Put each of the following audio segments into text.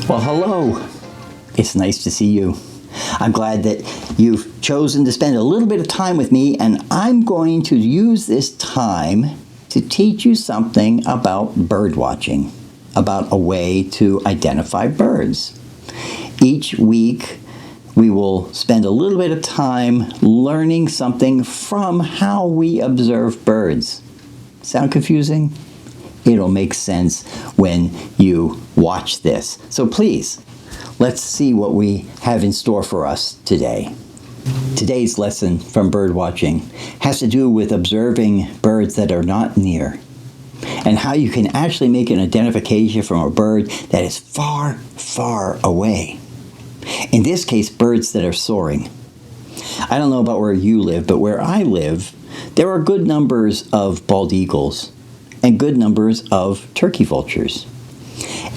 Well, hello. It's nice to see you. I'm glad that you've chosen to spend a little bit of time with me, and I'm going to use this time to teach you something about bird watching, about a way to identify birds. Each week, we will spend a little bit of time learning something from how we observe birds. Sound confusing? It'll make sense when you watch this. So please, let's see what we have in store for us today. Today's lesson from bird watching has to do with observing birds that are not near, and how you can actually make an identification from a bird that is far, far away. In this case, birds that are soaring. I don't know about where you live, but where I live, there are good numbers of bald eagles and good numbers of turkey vultures.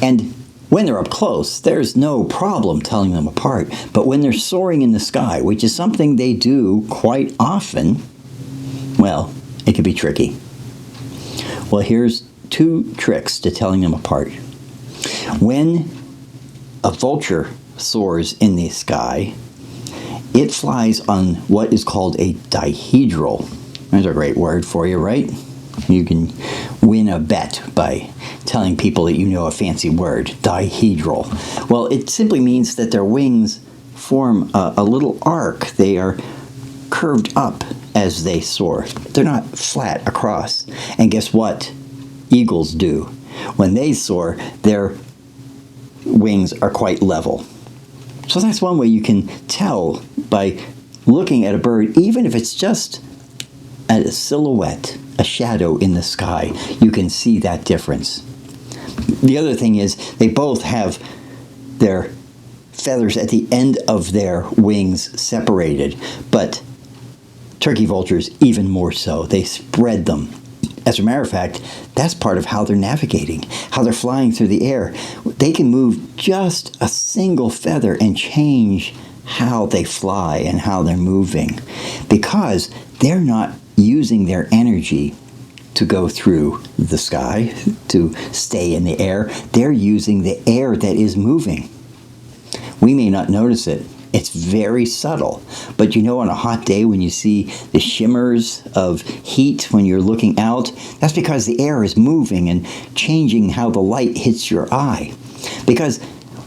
And when they're up close, there's no problem telling them apart. But when they're soaring in the sky, which is something they do quite often, well, it can be tricky. Well, here's two tricks to telling them apart. When a vulture soars in the sky, it flies on what is called a dihedral. There's a great word for you, right? You can win a bet by telling people that you know a fancy word, dihedral. Well, it simply means that their wings form a little arc. They are curved up as they soar. They're not flat across. And guess what eagles do? When they soar, their wings are quite level. So that's one way you can tell by looking at a bird, even if it's just a silhouette, a shadow in the sky. You can see that difference. The other thing is they both have their feathers at the end of their wings separated, but turkey vultures even more so. They spread them. As a matter of fact, that's part of how they're navigating, how they're flying through the air. They can move just a single feather and change how they fly and how they're moving, because they're not using their energy to go through the sky, to stay in the air. They're using the air that is moving. We may not notice it. It's very subtle. But you know, on a hot day when you see the shimmers of heat when you're looking out, that's because the air is moving and changing how the light hits your eye. Because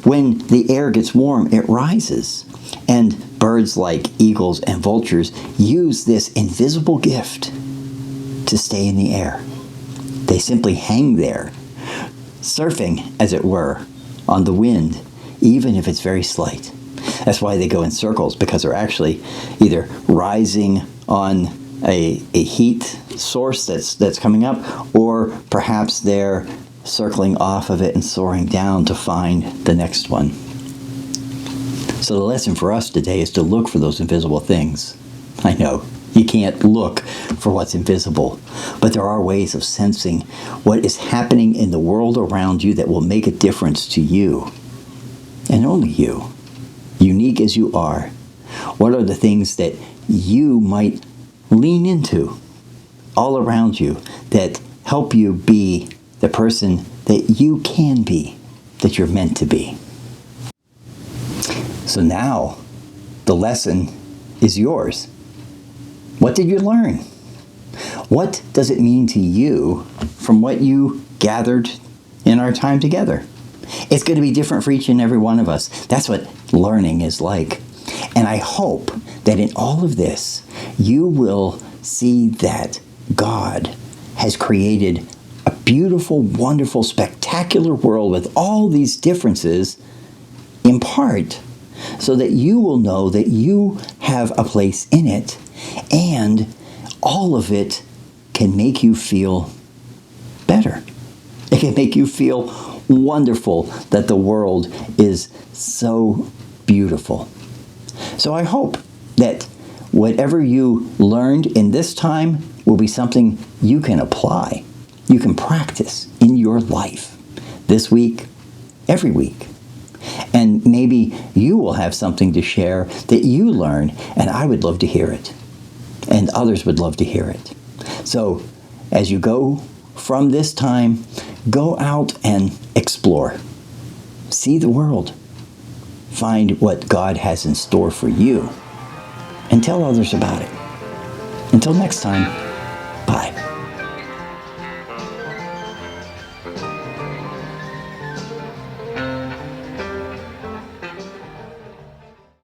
when the air gets warm, it rises. And birds like eagles and vultures use this invisible gift to stay in the air. They simply hang there, surfing, as it were, on the wind, even if it's very slight. That's why they go in circles, because they're actually either rising on a heat source that's coming up, or perhaps they're circling off of it and soaring down to find the next one. So the lesson for us today is to look for those invisible things. I know, you can't look for what's invisible, but there are ways of sensing what is happening in the world around you that will make a difference to you, and only you, unique as you are. What are the things that you might lean into all around you that help you be the person that you can be, that you're meant to be? So now, the lesson is yours. What did you learn? What does it mean to you from what you gathered in our time together? It's going to be different for each and every one of us. That's what learning is like. And I hope that in all of this, you will see that God has created a beautiful, wonderful, spectacular world with all these differences, in part so that you will know that you have a place in it, and all of it can make you feel better. It can make you feel wonderful that the world is so beautiful. So I hope that whatever you learned in this time will be something you can apply, you can practice in your life this week, every week. And maybe you will have something to share that you learn, and I would love to hear it. And others would love to hear it. So as you go from this time, go out and explore. see the world, find what God has in store for you, and tell others about it. Until next time, bye.